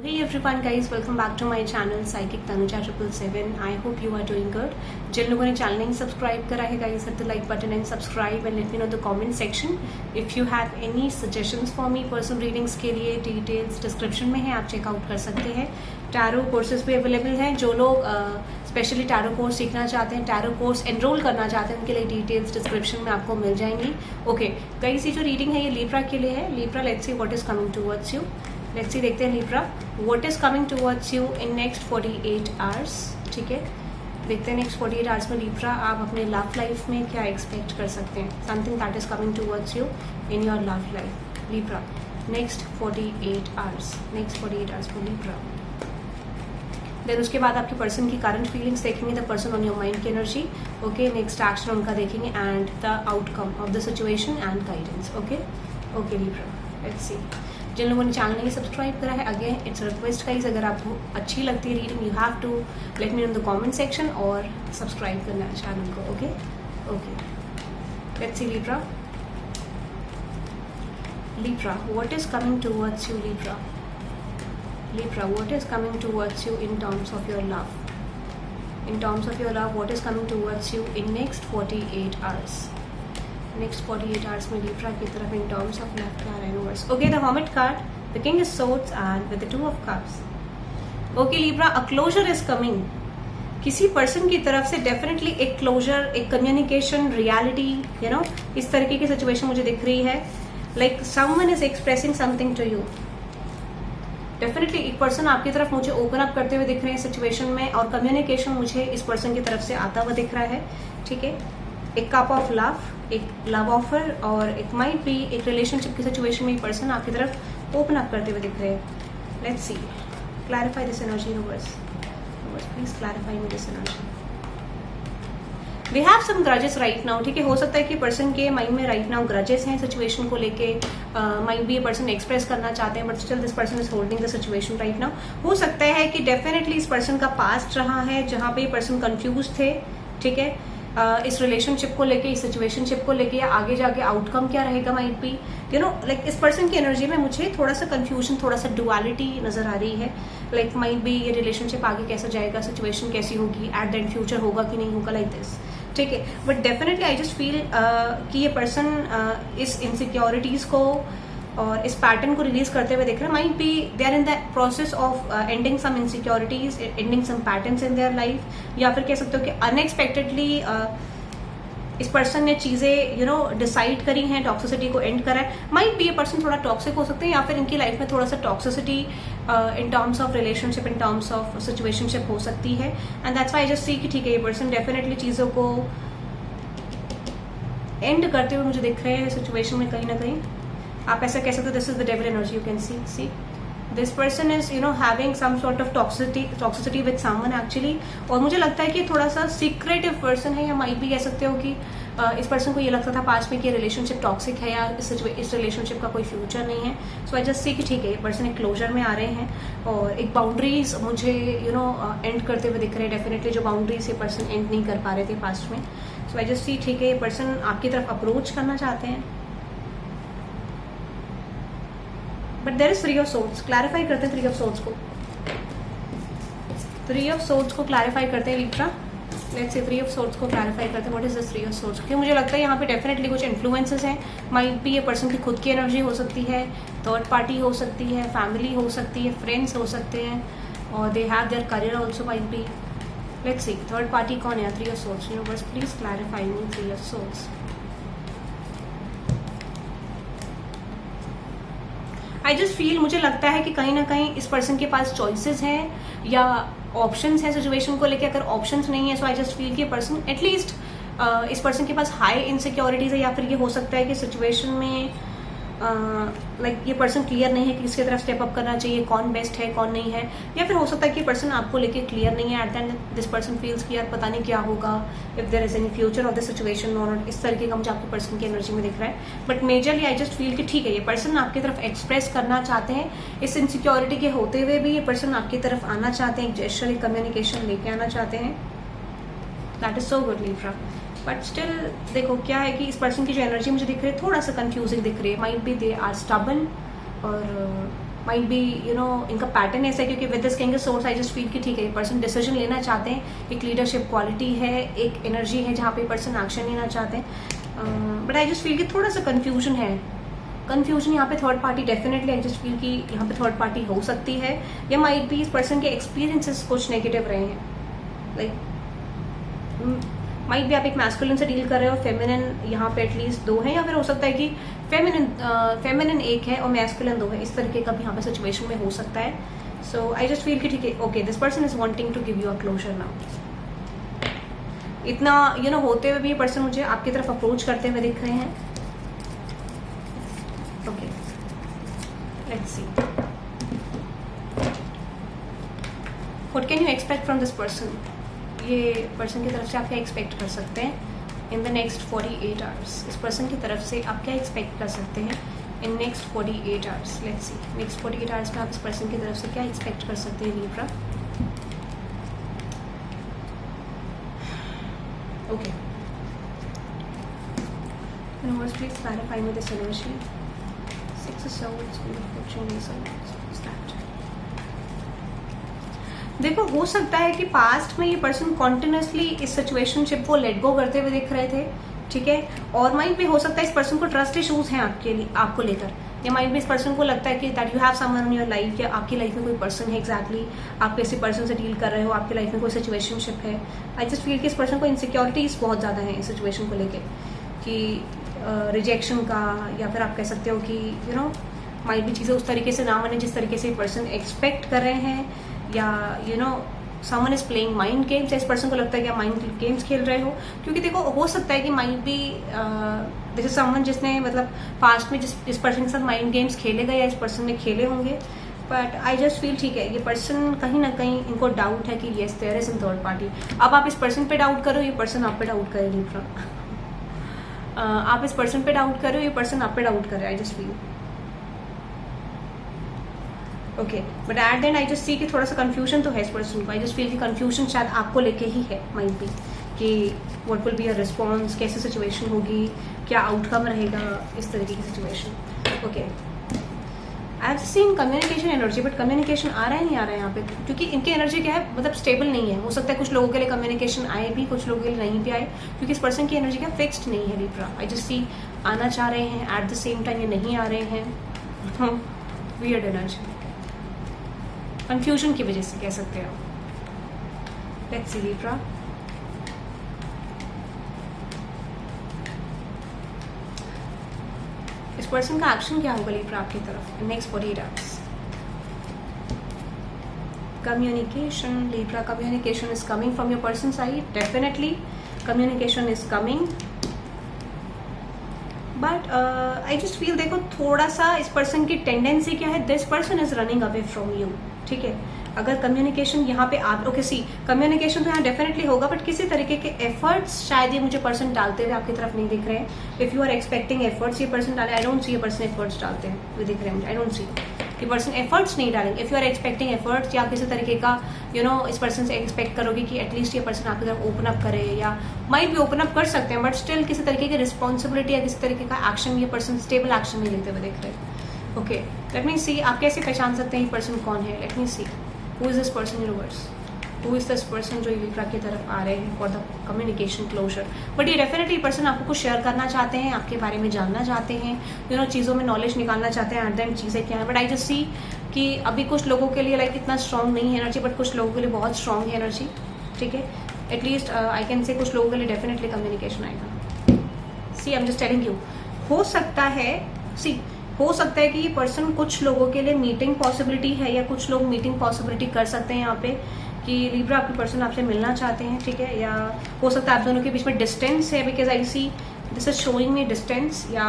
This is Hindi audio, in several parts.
Hey everyone guys, welcome back to my channel Psychic Tanuja 777. I hope you are doing good. जिन लोगों ने चैनल नहीं सब्सक्राइब करा है guys, hit the like button and subscribe and let me know the comment section. If you have any suggestions for me personal readings के लिए details description में है, आप चेकआउट कर सकते हैं. टैरो कोर्सेज भी अवेलेबल हैं. जो लोग स्पेशली टैरो कोर्स सीखना चाहते हैं, टैरो कोर्स एनरोल करना चाहते हैं, उनके लिए डिटेल्स डिस्क्रिप्शन में आपको मिल जाएंगी. ओके गाइस, ये जो रीडिंग है ये लीब्रा के लिए है. Libra, let's see what is coming towards you. Let's see, देखते हैं Libra what is coming towards you in next 48 hours. ठीक है, देखते हैं नेक्स्ट 48 आवर्स में लीब्रा आप अपने लव लाइफ में क्या एक्सपेक्ट कर सकते हैं. Something that is coming towards you in your love life. Libra next 48 hours, next 48 hours में लीब्रा. देन उसके बाद आपके पर्सन की करंट फीलिंग्स देखेंगे, the person on your mind की एनर्जी. ओके, नेक्स्ट एक्शन उनका देखेंगे and the outcome of the situation and guidance. Okay okay Libra, let's see. जिन लोगों ने चैनल नहीं सब्सक्राइब करा है, अगेन इट्स रिक्वेस्ट गाइस, अगर आपको अच्छी लगती है reading, you have to let me in the comment section और सब्सक्राइब करना है चैनल को. Okay okay, let's see Libra. Libra, what is coming towards you. Libra, Libra, what is coming towards you in terms of your love? In terms of your love, what is coming towards you in next 48 hours? Next 48 hours में Libra की तरफ in terms of love का reverse. Okay, the Hermit card, the King of Swords and with the Two of Cups. Okay Libra, a closure is coming. किसी पर्सन की तरफ से डेफिनेटली एक क्लोजर, एक कम्युनिकेशन, रियलिटी, यू नो, इस तरीके की सिचुएशन मुझे दिख रही है. Like someone is expressing something to you. Definitely एक पर्सन आपकी तरफ मुझे ओपन अप करते हुए दिख रहे हैं सिचुएशन में, और कम्युनिकेशन मुझे इस पर्सन की तरफ से आता हुआ दिख रहा है. ठीक है, एक कप ऑफ लव, एक लव ऑफर, और एक माइट भी एक रिलेशनशिप की सिचुएशन में पर्सन आपकी तरफ ओपन अप करते हुए दिख रहे हैं. Let's see, clarify this energy universe. Please clarify me this energy. We have some grudges right now. ठीक है, हो सकता है कि पर्सन के माइंड में राइट नाउ ग्रजेस हैं सिचुएशन को लेके. माइंड भी ये पर्सन एक्सप्रेस करना चाहते हैं, but still this person is holding the situation right now. हो सकता है कि डेफिनेटली इस पर्सन का पास्ट रहा है जहाँ पे ये पर्सन कंफ्यूज थे. ठीक है, इस रिलेशनशिप को लेके, इस सिचुएशनशिप को लेके, या आगे जाके आउटकम क्या रहेगा might be, you know, like इस पर्सन की एनर्जी में मुझे थोड़ा सा कंफ्यूजन, थोड़ा सा डुअलिटी नजर आ रही है. लाइक माइट बी ये रिलेशनशिप आगे कैसा जाएगा, सिचुएशन कैसी होगी, एट द एंड फ्यूचर होगा कि नहीं होगा, लाइक दिस. ठीक है, but definitely I just feel कि ये पर्सन इस इनसिक्योरिटीज को और इस पैटर्न को रिलीज करते हुए देख रहे हैं. Might be they are in the process of ending some insecurities, ending some patterns in their life, या फिर कह सकते हो कि अनएक्सपेक्टेडली इस पर्सन ने चीजें, यू नो, डिसाइड करी हैं, टॉक्सिसिटी को एंड करा है. माइट बी ये पर्सन थोड़ा टॉक्सिक हो सकते हैं, या फिर इनकी लाइफ में थोड़ा सा toxicity in terms of relationship, in terms of situationship हो सकती है. And that's why I just see कि ठीक है, ये पर्सन डेफिनेटली चीजों को एंड करते हुए मुझे दिख रहे हैं सिचुएशन में. कहीं ना कहीं आप ऐसा कह सकते हो, this is the devil energy. You can see this person is, you know, having some sort of toxicity with someone actually. और मुझे लगता है कि थोड़ा सा सीक्रेटिव पर्सन है, या माइट भी कह सकते हो कि इस पर्सन को ये लगता था पास्ट में कि रिलेशनशिप टॉक्सिक है, या इस रिलेशनशिप का कोई फ्यूचर नहीं है. सो आई जस्ट सी कि ठीक है, ये पर्सन एक क्लोजर में आ रहे हैं, और एक बाउंड्रीज मुझे, यू नो, एंड करते हुए दिख रहे हैं. डेफिनेटली जो बाउंड्रीज ये पर्सन एंड नहीं कर पा रहे थे पास्ट में. सो आई जस्ट सी, ठीक है, ये पर्सन आपकी तरफ अप्रोच करना चाहते हैं, but there is 3 of swords. Clarify करते हैं 3 ऑफ सोर्ड्स को. 3 ऑफ सोर्ड्स को क्लैरिफाई करते हैं Libra. Let's say 3 of swords को क्लैरिफाई करते हैं. What is this 3 of swords? क्योंकि मुझे लगता है यहाँ पे डेफिनेटली कुछ इन्फ्लुएंसेस हैं. माइट भी ये पर्सन की खुद की एनर्जी हो सकती है, थर्ड पार्टी हो सकती है, फैमिली हो सकती है, फ्रेंड्स हो सकते हैं, और they have their career also might be. Let's see, third party कौन है? 3 of swords. Universe please clarify me 3 of swords. I just feel, मुझे लगता है कि कहीं ना कहीं इस पर्सन के पास चॉइसेस हैं या ऑप्शंस हैं सिचुएशन को लेकर. अगर ऑप्शंस नहीं है, सो आई जस्ट फील कि पर्सन एटलीस्ट इस पर्सन के पास हाई इनसिक्योरिटीज है, या फिर ये हो सकता है कि सिचुएशन में लाइक ये पर्सन क्लियर नहीं है कि किसकी तरफ स्टेप अप करना चाहिए, कौन बेस्ट है, कौन नहीं है. या फिर हो सकता है कि पर्सन आपको लेके क्लियर नहीं है. At the end this person feels कि यार पता नहीं क्या होगा, if there is any future of the situation और इस तरीके का मुझे आपके पर्सन की एनर्जी में दिख रहा है. But majorly I just feel कि ठीक है, ये पर्सन आपकी तरफ एक्सप्रेस करना चाहते हैं. इस इनसिक्योरिटी के होते हुए भी ये पर्सन आपकी तरफ आना चाहते हैं, एक जेस्चर, एक कम्युनिकेशन लेके आना चाहते हैं. That is so good Libra. But still देखो क्या है कि इस पर्सन की जो एनर्जी मुझे दिख रही है थोड़ा सा कंफ्यूजिंग दिख रही है. Might be they are stubborn, और माइट बी इनका पैटर्न ऐसा है, क्योंकि with this king of swords I just feel कि ठीक है, ये पर्सन डिसीजन लेना चाहते हैं, एक लीडरशिप क्वालिटी है, एक एनर्जी है जहाँ पे पर्सन एक्शन लेना चाहते हैं, बट आई जस्ट फील कि थोड़ा सा कन्फ्यूजन है। कन्फ्यूजन यहाँ पे third party, definitely I just feel कि यहाँ पे थर्ड पार्टी हो सकती है, या माइट बी इस पर्सन के एक्सपीरियंसेस कुछ नेगेटिव रहे हैं, लाइक माइट भी आप एक मैस्कुलिन से डील कर रहे हो, फेमिनिन यहाँ पे एटलीस्ट 2 है, या फिर हो सकता है कि फेमिनिन 1 है और मैस्कुलिन 2 है, इस तरीके का भी यहाँ पे सिचुएशन में हो सकता है। सो आई जस्ट फील कि ठीक है, okay this person is wanting to give you a closure now. इतना होते हुए भी ये पर्सन मुझे आपकी तरफ अप्रोच करते हुए दिख रहे हैं। Okay, let's see what can you expect from this person. ये पर्सन की तरफ से आप क्या एक्सपेक्ट कर सकते हैं इन द नेक्स्ट 48 आवर्स। इस पर्सन की तरफ से आप क्या एक्सपेक्ट कर सकते हैं इन next 48 hours. Let's see next 48 hours में आप इस पर्सन की तरफ से क्या एक्सपेक्ट कर सकते हैं Libra. Okay, universe please clarify me this energy. 6 of Swords, Queen of Fortune, what's that? देखो, हो सकता है कि पास्ट में ये पर्सन कॉन्टिन्यूसली इस सिचुएशनशिप को लेट गो करते हुए दिख रहे थे, ठीक है, और माइंड भी हो सकता है इस पर्सन को ट्रस्ट इशूज हैं आपको लेकर, या माइंड भी इस पर्सन को लगता है कि that you have someone in your life, या आपकी लाइफ में कोई पर्सन है एग्जैक्टली, आप किसी पर्सन से डील कर रहे हो, आपकी लाइफ में कोई सिचुएशनशिप है। आई जस्ट फील कि इस पर्सन को इनसिक्योरिटीज बहुत ज़्यादा है इस सिचुएशन को लेकर, कि रिजेक्शन का, या फिर आप कह सकते हो कि माइट भी चीज़ें उस तरीके से ना बने जिस तरीके से पर्सन एक्सपेक्ट कर रहे हैं, या someone is playing mind games. इस पर्सन को लगता है कि आप माइंड गेम्स खेल रहे हो, क्योंकि देखो हो सकता है कि माइंड भी जैसे समवन जिसने मतलब पास्ट में जिस पर्सन के साथ माइंड गेम्स खेले गए या इस पर्सन ने खेले होंगे, बट आई जस्ट फील ठीक है, ये पर्सन कहीं ना कहीं इनको डाउट है कि yes there is in third party. अब आप इस पर्सन पे डाउट करो, ये पर्सन आप पे डाउट करे लिब्रा। आप इस पर्सन पे डाउट कर रहे हो, ये पर्सन आप पे डाउट कर रहा है। I just feel okay, but at the end I just see कि थोड़ा सा कंफ्यूजन तो है इस पर्सन को। आई जस्ट फील कि कंफ्यूजन शायद आपको लेके ही है माइंड भी, कि what will be a response, कैसे सिचुएशन होगी, क्या आउटकम रहेगा, इस तरीके की situation. Okay, I have seen communication energy, but communication आ रहा है नहीं आ रहा है यहाँ पे, क्योंकि इनकी एनर्जी क्या है, मतलब स्टेबल नहीं है। हो सकता है कुछ लोगों के लिए कम्युनिकेशन आए भी, कुछ लोगों के लिए नहीं भी आए, क्योंकि इस पर्सन की एनर्जी क्या फिक्स्ड नहीं है लिब्रा। आई जस्ट सी आना चाह रहे हैं, एट द सेम टाइम ये नहीं आ रहे हैं। वियर्ड एनर्जी, कंफ्यूजन की वजह से कह सकते हो। लेट्स सी लिब्रा, इस पर्सन का एक्शन क्या होगा लिब्रा आपकी तरफ next 48 hours. Communication Libra, communication is coming from your person side, definitely communication is coming, but I just feel देखो थोड़ा सा इस पर्सन की टेंडेंसी क्या है, this person is running away from you, ठीक है। अगर कम्युनिकेशन यहाँ पे आप ओके सी कम्युनिकेशन तो यहाँ डेफिनेटली होगा, बट किसी तरीके के एफर्ट्स शायद ये मुझे पर्सन डालते हुए आपकी तरफ नहीं दिख रहे हैं। If you are expecting efforts ये पर्सन डाले, आई डोंट सी ये पर्सन एफर्ट्स डालते हैं दिख रहे हैं मुझे। आई डोंट सी कि पर्सन एफर्ट्स नहीं डालेंगे। If you are expecting efforts, या किसी तरीके का इस पर्सन से एक्सपेक्ट करोगे कि एटलीस्ट ये पर्सन आपकी तरफ ओपन अप करे, या माइट भी ओपन अप कर सकते हैं, बट स्टिल किसी तरीके की रिस्पॉन्सिबिलिटी या किसी तरीके का एक्शन ये पर्सन स्टेबल एक्शन नहीं लेते हुए दिख रहे हैं। ओके, लेट मी सी आप कैसे पहचान सकते हैं ये पर्सन कौन है। Let me see who is this person universe, who is this person जो लिब्रा की तरफ आ रहे हैं for the communication closure. But ये डेफिनेटली पर्सन आपको कुछ शेयर करना चाहते हैं, आपके बारे में जानना चाहते हैं, चीज़ों में नॉलेज निकालना चाहते हैं, एट द एंड चीज़ें क्या है। बट आई जस्ट सी कि अभी कुछ लोगों के लिए लाइक इतना स्ट्रॉन्ग नहीं है एनर्जी, बट कुछ लोगों के लिए बहुत स्ट्रॉन्ग है एनर्जी, ठीक है। एटलीस्ट आई कैन से कुछ लोगों के लिए डेफिनेटली कम्युनिकेशन आएगा। See I am just telling you, हो सकता है हो सकता है कि ये पर्सन कुछ लोगों के लिए मीटिंग पॉसिबिलिटी है, या कुछ लोग मीटिंग पॉसिबिलिटी कर सकते हैं यहाँ पे कि लिब्रा आपके पर्सन आपसे मिलना चाहते हैं, ठीक है। या हो सकता है आप दोनों के बीच में डिस्टेंस है, because I see this is showing me distance, या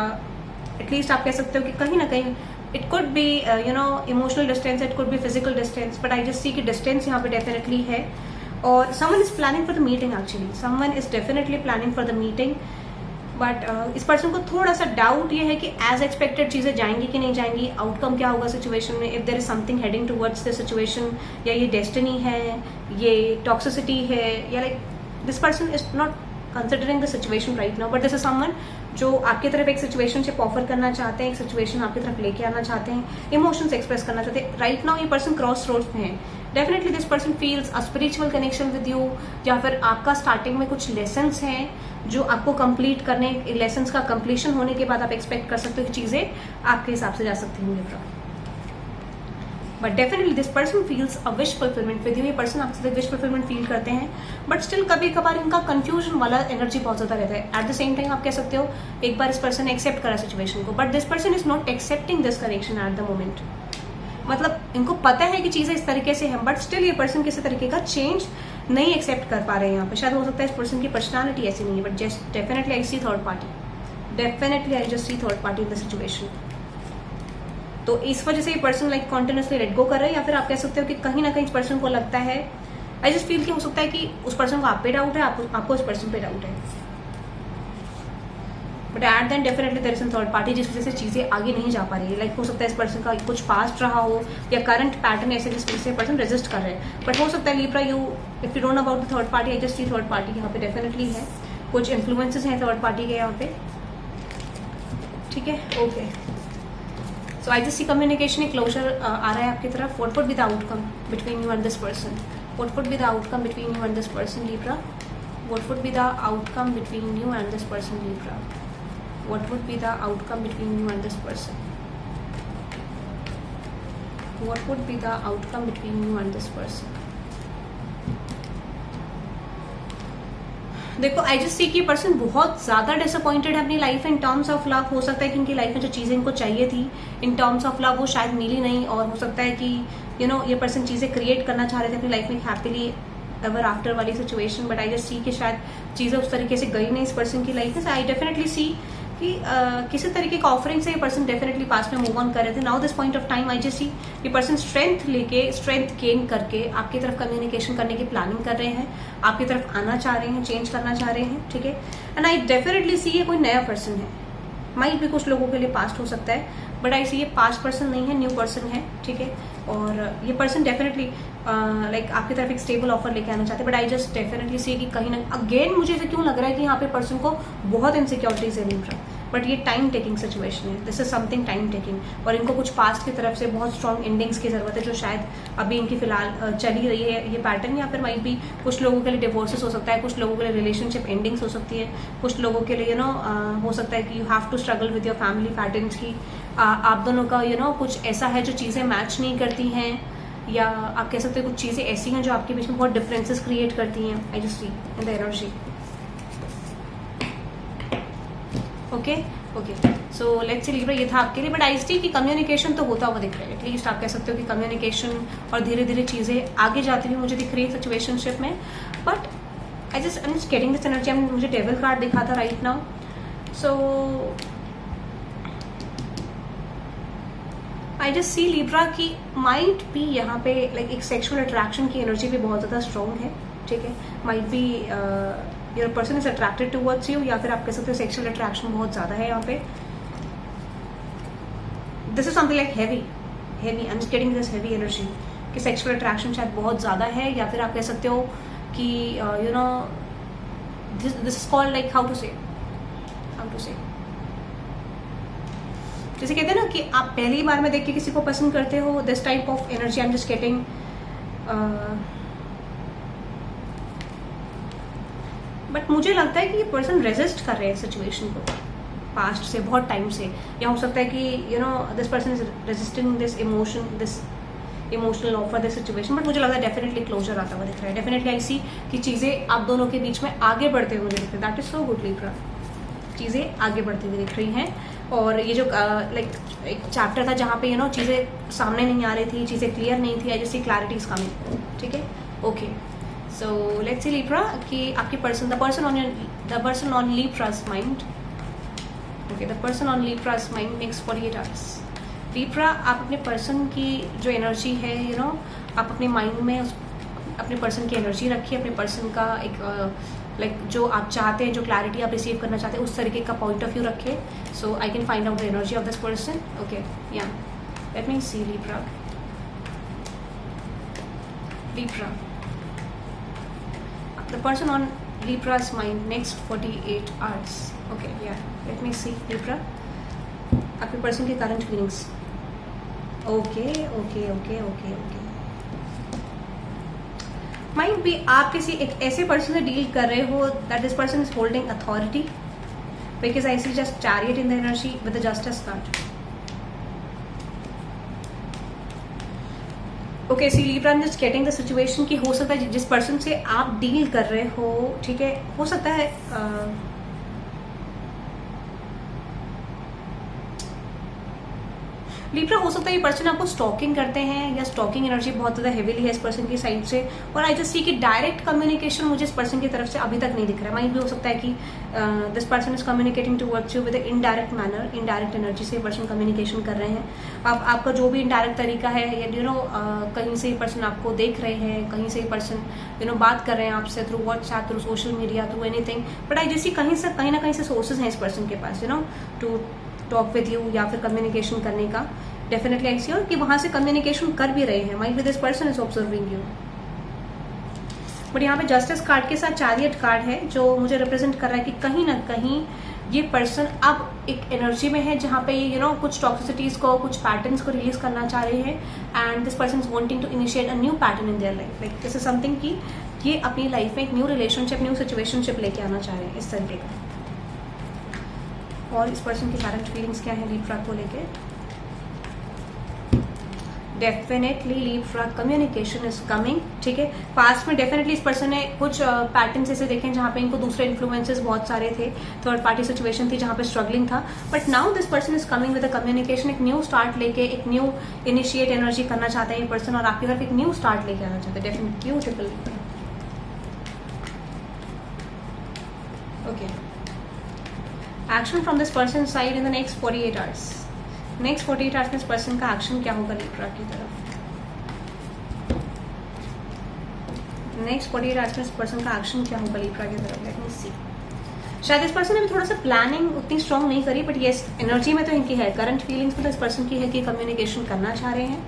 एटलीस्ट आप कह सकते हो कि कहीं ना कहीं it could be emotional distance, it could be physical distance, but I just see कि डिस्टेंस यहाँ पे डेफिनेटली है। और someone is planning for the meeting, actually someone is definitely planning for the meeting, but इस पर्सन को थोड़ा सा डाउट ये है कि एज एक्सपेक्टेड चीज़ें जाएंगी कि नहीं जाएंगी, आउटकम क्या होगा सिचुएशन में, if there is something heading towards the situation, या ये डेस्टिनी है, ये टॉक्सिसिटी है, या like this person is not considering the situation right now, but this is someone जो आपकी तरफ एक सिचुएशनशिप ऑफर करना चाहते हैं, एक सिचुएशन आपकी तरफ लेके आना चाहते हैं, इमोशंस एक्सप्रेस करना चाहते हैं. राइट नाउ ये पर्सन क्रॉस रोड्स में है. Definitely this person feels a spiritual connection with you, या फिर आपका स्टार्टिंग में कुछ लेसन्स हैं जो आपको कंप्लीट करने, लेसन्स का कंप्लीशन होने के बाद आप एक्सपेक्ट कर सकते हो कि चीज़ें आपके हिसाब से जा सकती हैं Libra. But definitely this person feels a wish fulfilment with you. ये पर्सन आपसे विश फुलफिलमेंट फील करते हैं, बट स्टिल कभी कभार इनका कंफ्यूजन वाला एनर्जी बहुत ज़्यादा रहता है. एट द सेम टाइम आप कह सकते हो एक बार इस पर्सन ने एक्सेप्ट करा सिचुएशन को, but this person is not accepting this connection at the moment. मतलब इनको पता है कि चीज़ें इस तरीके से हैं, बट स्टिल ये पर्सन किसी तरीके का चेंज नहीं एक्सेप्ट कर पा रहे हैं यहाँ पे. शायद हो सकता है इस पर्सन की पर्सनालिटी ऐसी नहीं है, but just definitely I see third party. Definitely I just see third party in the situation. तो इस वजह से ये person like continuously let go कर रहे हैं, या फिर आप कह सकते हो कि कहीं ना कहीं इस पर्सन को लगता है, आई जस्ट फील कि हो सकता है कि उस पर्सन को आप पे डाउट है, आपको उस पर्सन पे डाउट है. But at then definitely there is a third party जिस वजह से चीज़ें आगे नहीं जा पा रही है. लाइक हो सकता है इस पर्सन का कुछ पास्ट रहा हो या करंट पैटर्न ऐसे जिस वजह से पर्सन रेजिस्ट कर रहे हैं. बट हो सकता है Libra you if you don't know about the third party, I just see third party यहाँ पे डेफिनेटली है. कुछ इन्फ्लुएंसेस हैं थर्ड पार्टी के यहाँ पे. ठीक है, okay. So I just see communication, closure आ रहा है आपकी तरफ. What would be the outcome between you and this person? What would be the outcome between you and this person Libra? What would be the outcome between you and this person Libra? What would be the outcome between you and this person? What would be the outcome between you and this person? देखो आई जस्ट सी कि ये पर्सन बहुत ज़्यादा डिसअपॉइंटेड है अपनी life in terms of love. हो सकता है कि इनकी लाइफ में जो चीज़ें इनको चाहिए थी इन टर्म्स ऑफ लव वो शायद मिली नहीं, और हो सकता है कि ये पर्सन चीज़ें क्रिएट करना चाह रहे थे अपनी लाइफ में हैप्पीली एवर आफ्टर वाली situation. But I just see कि शायद चीज़ें उस तरीके से गई नहीं इस पर्सन की लाइफ में. आई डेफिनेटली सी कि किसी तरीके का ऑफरिंग से ये पर्सन डेफिनेटली पास में मूव ऑन कर रहे थे. Now this point of time I just सी ये पर्सन स्ट्रेंथ गेन करके आपकी तरफ कम्युनिकेशन करने की प्लानिंग कर रहे हैं, आपकी तरफ आना चाह रहे हैं, चेंज करना चाह रहे हैं. ठीक है, एंड आई डेफिनेटली सी ये कोई नया पर्सन है. माइट भी कुछ लोगों के लिए पास्ट हो सकता है, बट आई सी ये पास्ट पर्सन नहीं है, न्यू पर्सन है. ठीक है, और ये पर्सन डेफिनेटली लाइक आपकी तरफ एक स्टेबल ऑफर लेके आना चाहते हैं. बट आई जस्ट डेफिनेटली सी कि कहीं ना अगेन मुझे ऐसे क्यों लग रहा है कि यहाँ पे पर्सन को बहुत इनसिक्योरिटीज है लिब्रा. बट ये टाइम टेकिंग सिचुएशन है, this is something time taking. और इनको कुछ पास्ट की तरफ से बहुत स्ट्रॉन्ग एंडिंग्स की जरूरत है जो शायद अभी इनकी फिलहाल चली रही है ये पैटर्न. या फिर माइट भी कुछ लोगों के लिए डिवोर्सेस हो सकता है, कुछ लोगों के लिए रिलेशनशिप एंडिंग्स हो सकती है, कुछ लोगों के लिए हो सकता है कि you have to struggle with your family patterns की. आप दोनों का कुछ ऐसा है जो चीज़ें मैच नहीं करती हैं, या आप कह सकते हो कुछ चीज़ें ऐसी हैं जो आपके बीच में बहुत डिफरेंसेस क्रिएट करती हैं. आई just C in the energy. Okay, so let's see Libra ये था आपके लिए. बट आई सी कि कम्युनिकेशन तो होता हुआ दिख रहा है. एटलीस्ट आप कह सकते हो कि कम्युनिकेशन और धीरे धीरे चीज़ें आगे जाती हुई मुझे दिख रही है सिचुएशनशिप में. But I just getting this energy. मुझे टेबल कार्ड दिखा था right now. So I just C Libra की माइट भी यहाँ पे लाइक एक सेक्सुअल अट्रैक्शन की एनर्जी भी बहुत ज़्यादा स्ट्रॉन्ग है. ठीक है, might be your person is attracted towards you, या फिर आप कह सकते हो सेक्सुअल अट्रैक्शन बहुत ज़्यादा है यहाँ पे. This is something like heavy. I am just getting this heavy energy कि सेक्सुअल अट्रैक्शन शायद बहुत ज़्यादा है, या फिर आप कह सकते हो कि this is called like how to से जैसे कहते हैं ना कि आप पहली बार में देख के किसी को पसंद करते हो. This type of energy I am just getting. But मुझे लगता है कि ये पर्सन रेजिस्ट कर रहे हैं सिचुएशन को पास्ट से बहुत टाइम से, या हो सकता है कि this person is resisting this emotional offer this situation. But मुझे लगता है डेफिनेटली क्लोजर आता हुआ दिख रहा है. डेफिनेटली आई सी कि चीज़ें आप दोनों के बीच में आगे बढ़ते हुए मुझे दिख रही है. That is so good Libra. चीज़ें आगे बढ़ती हुई दिख रही हैं. और ये जो लाइक एक चैप्टर था जहाँ पे चीज़ें सामने नहीं आ रही थी, चीज़ें क्लियर नहीं थी, आई just C clarity is coming. ठीक है, okay. So let's see Libra कि आपकी person the person on Libra's mind. Okay, the person on Libra's mind makes 48 hours. Libra, आप अपने पर्सन की जो एनर्जी है आप अपने माइंड में अपने पर्सन की एनर्जी रखिए, अपने पर्सन का एक लाइक जो आप चाहते हैं, जो क्लैरिटी आप रिसीव करना चाहते हैं उस तरीके का पॉइंट ऑफ व्यू रखें. So I can find out the energy of this person. Okay, या let me see Libra. The person on Libra's mind next 48 hours. Okay, yeah, let me see Libra, आपके पर्सन की current feelings. Okay okay okay okay okay, mind भी आप किसी एक ऐसे पर्सन से डील कर रहे हो that this person is holding authority, because I see just chariot in the energy with the justice card. Okay, see Libra, I am just getting the situation कि हो सकता है जिस पर्सन से आप डील कर रहे हो, ठीक है, हो सकता है लीब्रा, हो सकता है ये पर्सन आपको स्टॉकिंग करते हैं या स्टॉकिंग एनर्जी बहुत ज़्यादा हेवीली है इस पर्सन की साइड से. और आई जस्ट सी कि डायरेक्ट कम्युनिकेशन मुझे इस पर्सन की तरफ से अभी तक नहीं दिख रहा है. माइंड भी हो सकता है कि this person is communicating towards you with indirect manner, indirect energy से पर्सन कम्युनिकेशन कर रहे हैं. आपका जो भी इनडायरेक्ट तरीका है, यू नो कहीं से पर्सन आपको देख रहे हैं, कहीं से पर्सन यू नो बात कर रहे हैं आपसे through WhatsApp, through social media, through anything. But I just see कहीं ना कहीं से सोर्सेज हैं इस पर्सन के पास, you know, to talk with you या फिर कम्युनिकेशन करने का. डेफिनेटली आई सी और कि वहां से कम्युनिकेशन कर भी रहे हैं. Mind with this person is observing you. But यहाँ पे जस्टिस कार्ड के साथ चैरियट कार्ड है जो मुझे रिप्रेजेंट कर रहा है कि कहीं ना कहीं ये पर्सन अब एक एनर्जी में है जहाँ पे यू नो कुछ टॉक्सिसिटीज को, कुछ पैटर्न्स को रिलीज करना चाह रहे हैं. And this person is wanting to initiate a new pattern in their life. Like this is something कि ये अपनी लाइफ में एक न्यू रिलेशनशिप, न्यू सिचुएशनशिप लेके आना चाह रहे हैं, इस तरीके का. और इस पर्सन की करंट फीलिंग्स क्या है लीब्रा को लेके? Definitely Libra, communication is coming. ठीक है, पास्ट में डेफिनेटली इस पर्सन ने कुछ पैटर्न्स ऐसे देखे हैं जहाँ पे इनको दूसरे इन्फ्लुएंसेस बहुत सारे थे, थर्ड पार्टी सिचुएशन थी जहाँ पे स्ट्रगलिंग था. But now this person is coming with a communication, एक न्यू स्टार्ट लेके, एक न्यू इनिशिएट एनर्जी करना चाहते हैं ये पर्सन और आपकी तरफ एक न्यू स्टार्ट लेके आना चाहते हैं. Definitely beautiful. Okay, action from this person side in the next 48 hours. Next 48 hours में इस पर्सन का एक्शन क्या होगा लीब्रा की तरफ? नेक्स्ट 48 आवर्स में इस पर्सन का एक्शन क्या होगा लीब्रा की तरफ? लेट मी सी. शायद इस पर्सन ने भी थोड़ा सा प्लानिंग उतनी स्ट्रांग नहीं करी, बट येस एनर्जी में तो इनकी है, करंट फीलिंग्स में तो इस पर्सन की है कि कम्युनिकेशन करना चाह रहे हैं.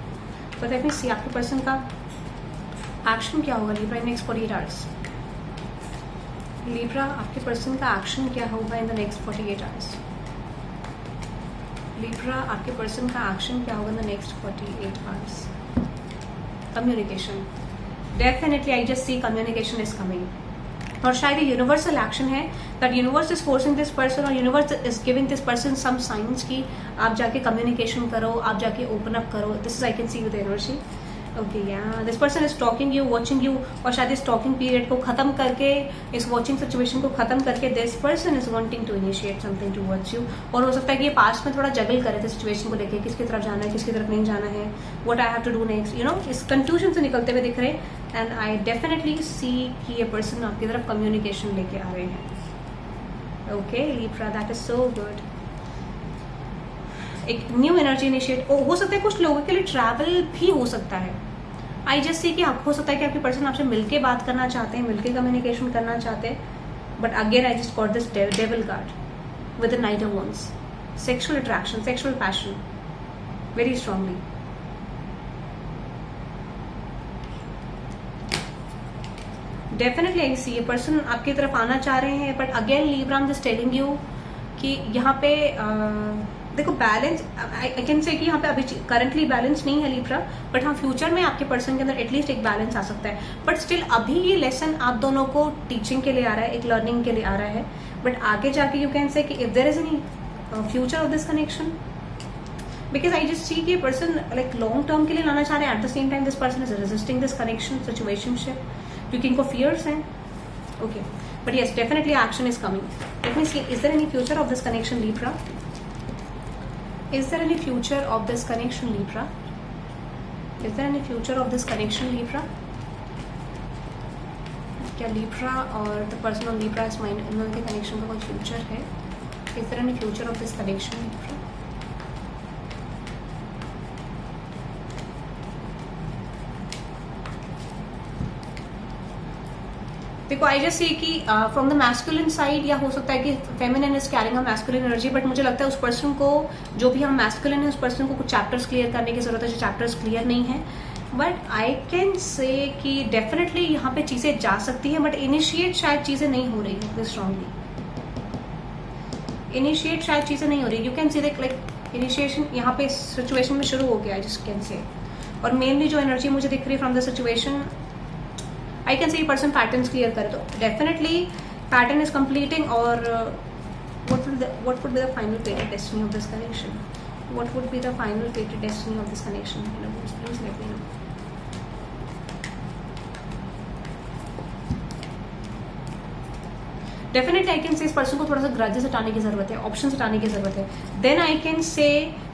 बट लेट मी सी आपके पर्सन का एक्शन क्या होगा Libra in next 48 hours. Libra, आपके पर्सन का एक्शन क्या होगा in the next 48 hours? Libra, आपके पर्सन का एक्शन क्या होगा in the next 48 hours? Communication. Definitely I just see communication is coming. और शायद ये यूनिवर्सल एक्शन है that universe is forcing this person और universe is giving this person some signs की आप जाके कम्युनिकेशन करो, आप जाके ओपन अप करो. This is I can see with energy. Okay, या this person is talking you, watching you. और शायद इस टॉकिंग पीरियड को खत्म करके, इस वॉचिंग सिचुएशन को खत्म करके this person is wanting to initiate something towards you. और हो सकता है कि ये पास्ट में थोड़ा जगल कर रहे थे सिचुएशन को लेके, किसकी तरफ जाना है, किसकी तरफ नहीं जाना है, what I have to do next, you know, इस कंफ्यूजन से निकलते हुए दिख रहे. एंड आई डेफिनेटली सी कि ये पर्सन आपकी तरफ कम्युनिकेशन लेके आ रहे हैं. Okay Libra, that is so good. एक न्यू एनर्जी इनिशिएट हो सकता है, कुछ लोगों के लिए ट्रैवल भी हो सकता है. आई जस्ट सी कि आप हो सकता है कि आपके पर्सन आपसे मिलके बात करना चाहते हैं, मिलके कम्युनिकेशन करना चाहते हैं. But again I just got this devil card with the knight of wands. Sexual attraction, sexual passion very strongly. Definitely I see ये पर्सन आपकी तरफ आना चाह रहे हैं. But again Libra, I am just telling you कि यहाँ पे देखो बैलेंस, आई कैन से कि यहाँ पे अभी करंटली बैलेंस नहीं है लीब्रा. बट हाँ, फ्यूचर में आपके पर्सन के अंदर एटलीस्ट एक बैलेंस आ सकता है. बट स्टिल अभी ये लेसन आप दोनों को टीचिंग के लिए आ रहा है, एक लर्निंग के लिए आ रहा है. बट आगे जाके यू कैन से कि if there is any future of this connection, because I just see कि पर्सन लाइक लॉन्ग टर्म के लिए लाना चाह रहे हैं. At the same time this person is resisting this connection, situationship, क्योंकि इनको फियर्स हैं. Okay, but yes definitely action is coming. Let me see, is there any future of this connection Libra? Is there any future of this connection Libra? Is there any future of this connection Libra? क्या Libra और the person on Libra's mind इन दोनों के कनेक्शन का कोई फ्यूचर है? Is there any future of this connection Libra? देखो आई जस्ट सी कि फ्रॉम द मैस्कुलिन साइड, या हो सकता है कि feminine is carrying a masculine energy. But मुझे लगता है उस पर्सन को, जो भी हम मैस्कुलिन है, उस पर्सन को कुछ चैप्टर्स क्लियर करने की जरूरत है जो चैप्टर्स क्लियर नहीं है. बट आई कैन से कि डेफिनेटली यहाँ पे चीज़ें जा सकती है, बट इनिशिएट शायद चीज़ें नहीं हो रही है स्ट्रांगली, इनिशिएट शायद चीज़ें नहीं हो रही। You can C like initiation यहाँ पे सिचुएशन में शुरू हो गया है, जिस कैन से। और मेनली जो एनर्जी मुझे दिख रही है from the situation, I can say person patterns clear करे तो डेफिनेटली पैटर्न इज कंप्लीटिंग। और what would be the final fated destiny of this connection? What would be the final fated destiny of this connection? Please let me know. Definitely I can say इस पर्सन को थोड़ा सा ग्रजेस हटाने की जरूरत है, ऑप्शन हटाने की जरूरत है। देन आई कैन से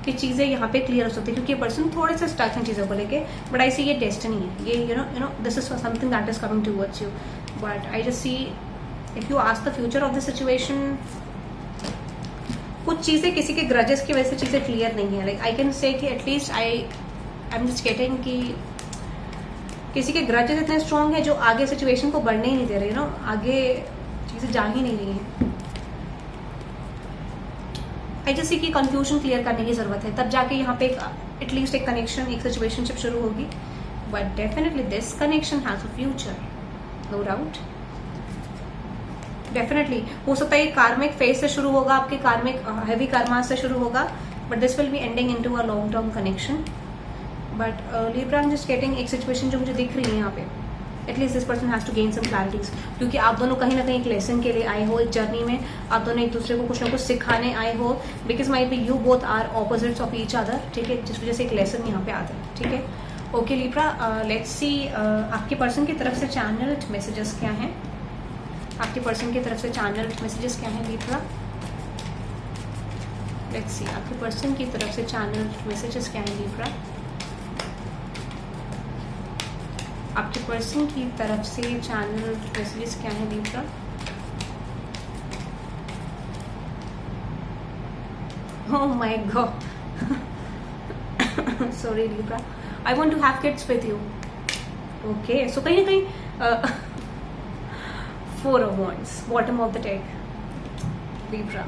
कि चीज़ें यहाँ पे क्लियर हो सकती है, क्योंकि ये पर्सन थोड़े से स्टक हैं चीज़ों को लेके। बट आई सी ये डेस्टिनी है, ये you know this is something that is coming towards you. But I just see if you ask the future of the situation, कुछ चीज़ें किसी के ग्रजेस की वजह से चीज़ें क्लियर नहीं है। लाइक आई कैन से कि at least I am just getting कि किसी के ग्रजेस इतने स्ट्रॉन्ग है जो आगे सिचुएशन को बढ़ने ही नहीं दे रहे, आगे चीज़ें जा ही नहीं रही हैं। आई जस्ट सी कि कंफ्यूजन क्लियर करने की जरूरत है, तब जाके यहाँ पे एटलीस्ट एक कनेक्शन, एक सिचुएशनशिप शुरू होगी। But definitely this connection has a future, no doubt. Definitely हो सकता है कार्मिक फेज से शुरू होगा, आपके कार्मिक हैवी कर्मा से शुरू होगा, but this will be ending into a long term connection. But Libra I am just getting एक सिचुएशन जो मुझे दिख रही है यहाँ पे, at least this person has to gain some clarities, क्योंकि आप दोनों कहीं ना कहीं एक लेसन के लिए आए हो, एक जर्नी में आप दोनों एक दूसरे को कुछ ना कुछ सिखाने आए हो, because might be you both are opposites of each other, ठीक है, जिस वजह से एक लेसन यहाँ पे आता है, ठीक है। ओके लिब्रा, लेट्स सी आपके पर्सन की तरफ से चैनल्ड मैसेजेस क्या हैं, आपके पर्सन की तरफ से चैनल्ड मैसेजेस क्या हैं लिब्रा। लेट्स सी आपके पर्सन की तरफ से चैनल्ड मैसेजेस क्या हैं लिब्रा, आपके पर्सन की तरफ से चैनल्ड मैसेजेस क्या हैं Libra. Oh my god, sorry Libra, I want to have kids with you. Okay, so कहीं ना कहीं Four of Wands, bottom of the deck, Libra.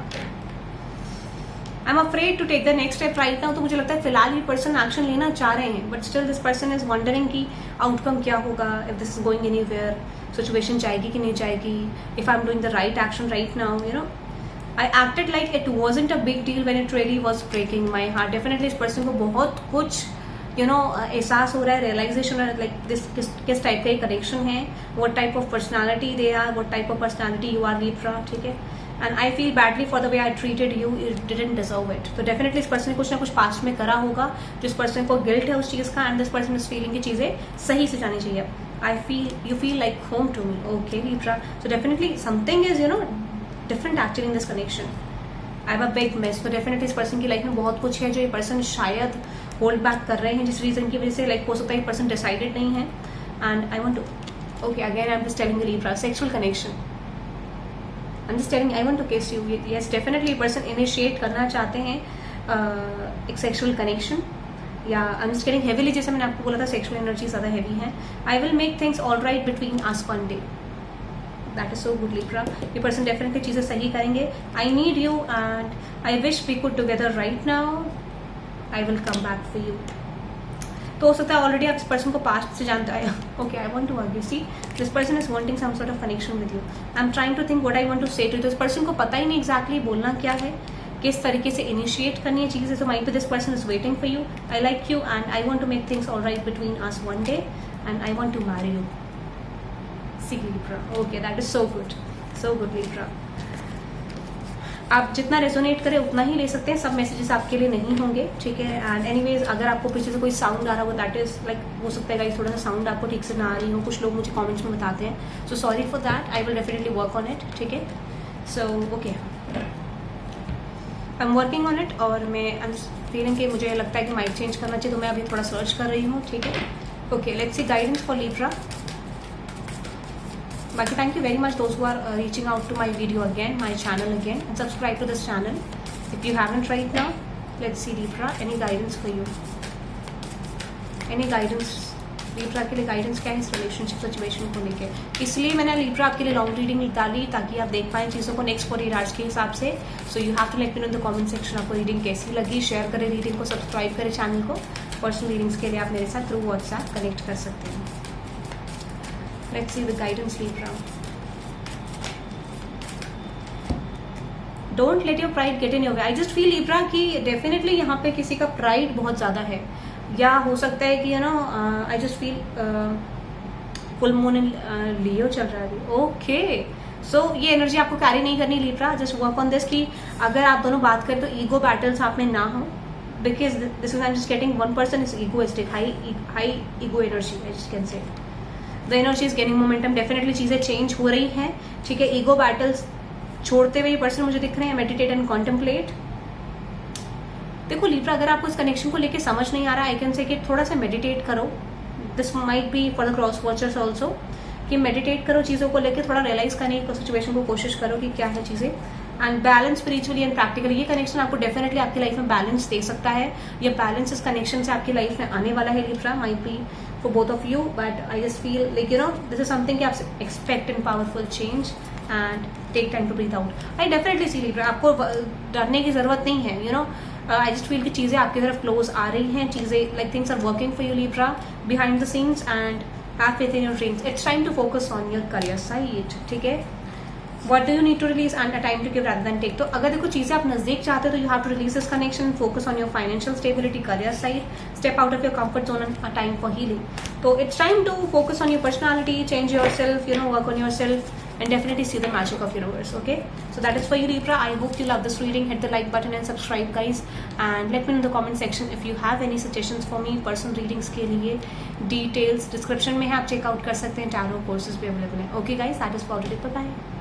I'm afraid to take the next step right now. तो मुझे लगता है फिलहाल ये पर्सन एक्शन लेना चाह रहे हैं, but still this person is wondering कि आउटकम क्या होगा, if this is going anywhere, situation जाएगी कि नहीं जाएगी, if I am doing the right action right now, I acted like it wasn't a big deal when it really was breaking my heart. Definitely इस पर्सन को बहुत कुछ एहसास हो रहा है, रियलाइजेशन है, लाइक दिस किस टाइप का कनेक्शन है, what type of personality they are, what type of personality you are Libra, ठीक है। And I feel badly for the way I treated you, it didn't deserve it. तो डेफिनेटली इस पर्सन ने कुछ ना कुछ पास्ट में करा होगा, जिस पर्सन को गिल्ट है उस चीज़ का, and this person is feeling की चीज़ें सही से जानी चाहिए। I feel you feel like home to me, okay Libra. So definitely something is different actually in this connection. I have a big miss. तो डेफिनेटली इस पर्सन की लाइफ में बहुत कुछ है जो ये पर्सन शायद होल्ड बैक कर रहे हैं, जिस रीजन की वजह से लाइक हो सकता है ये पर्सन डिसाइडेड नहीं है। And I want to, okay again I am just telling Libra, sexual connection, I am just telling I want to kiss you. Yes definitely ये पर्सन इनिशिएट करना चाहते हैं एक सेक्सुअल कनेक्शन, या I am just getting heavily, जैसे मैंने आपको बोला था सेक्सुअल एनर्जी ज़्यादा हैवी है। I will make things all right between us one day, that is so good Libra. ये पर्सन डेफिनेटली चीज़ें सही करेंगे। I need you and I wish we could together right now, I will come back for you. तो हो सकता है ऑलरेडी आप इस पर्सन को पास्ट से जानते हैं। Okay I want to argue, see this person is wanting some sort of connection with you. I am trying to think what I want to say to. तो इस पर्सन को पता ही नहीं एग्जैक्टली बोलना क्या है, किस तरीके से इनिशिएट करनी है चीज़ें। So might be this person is waiting for you, I like you and I want to make things all right between us one day and I want to marry you. See Libra, okay that is so good Libra. आप जितना रेजोनेट करें उतना ही ले सकते हैं, सब मैसेजेस आपके लिए नहीं होंगे, ठीक है। एंड एनीवेज अगर आपको पीछे से कोई साउंड आ रहा हो, दैट इज लाइक हो सकता है गाइस थोड़ा सा साउंड आपको ठीक से ना आ रही हो, कुछ लोग मुझे कमेंट्स में बताते हैं, so sorry for that, I will definitely work on it, ठीक है। So okay I am working on it, और मैं आई एम फीलिंग कि मुझे लगता है कि माइंड चेंज करना चाहिए, तो मैं अभी थोड़ा सर्च कर रही हूँ, ठीक है। Okay let's C guidance for Libra. Baki, thank you very much those who are reaching out to my video again, my channel again, and subscribe to this channel if you haven't right now. Let's see Libra, any guidance for you? Any guidance Libra के लिए guidance क्या है इस relationship situation को लेके? इसलिए मैंने Libra आपके लिए long reading निकाली ताकि आप देख पाएं चीज़ों को next 48 hours के हिसाब से. So you have to let me know in the comment section आपको reading कैसी लगी. शेयर करें reading को, सब्सक्राइब करें चैनल को. पर्सनल रीडिंग्स के लिए आप मेरे साथ थ्रू व्हाट्सएप कनेक्ट कर सकते हैं. Let's see the guidance Libra. Don't let your pride get in your way. I just feel Libra कि डेफिनेटली यहाँ पे किसी का प्राइड बहुत ज्यादा है, या हो सकता है कि you know I just feel full moon in Leo चल रहा है अभी. ओके, सो ये एनर्जी आपको कैरी नहीं करनी Libra. Just work on this कि अगर आप दोनों बात करें तो ईगो बैटल्स आप में ना हो, because this is I am just getting one person is egoistic, high ego energy. I just can say the energy is gaining momentum. Definitely चीजें चेंज हो रही हैं, ठीक है. ईगो बैटल्स छोड़ते हुए ये पर्सन मुझे दिख रहे हैं. Meditate and contemplate. देखो लिब्रा, अगर आपको इस कनेक्शन को लेके समझ नहीं आ रहा, आई कैन से कि थोड़ा सा मेडिटेट करो. This might be for the cross watchers also, कि मेडिटेट करो चीज़ों को लेके, थोड़ा रियलाइज करने की सिचुएशन को कोशिश करो कि क्या है चीज़ें. And balance spiritually and practically. ये कनेक्शन आपको डेफिनेटली आपकी लाइफ में बैलेंस दे सकता है. ये बैलेंस इस कनेक्शन से आपकी लाइफ में आने वाला है Libra. Might be for both of you, but I just feel like you know this is something कि आप expect in powerful change and take time to breathe out. I definitely see Libra, आपको डरने की जरूरत नहीं है. You know I just feel कि चीज़ें आपकी तरफ क्लोज आ रही हैं, चीज़ें like things are working for you Libra behind the scenes, and have faith in your dreams. It's time to focus on your career side, ठीक है. What do you need to release and a time to give rather than take. तो अगर देखो चीज़ें आप नजदीक चाहते हो तो you have to release this connection, focus on your financial stability, career side, step out of your comfort zone and a time for healing. So it's time to focus on your personality, change yourself, you know, work on yourself, and definitely see the magic of universe. Okay, so that is for you Libra. I hope you love this reading. Hit the like button and subscribe guys, and let me know in the comment section if you have any suggestions for me. Personal readings के लिए details description में है, आप check out कर सकते हैं. Tarot courses भी available हैं. Okay guys, that is for today. Bye bye.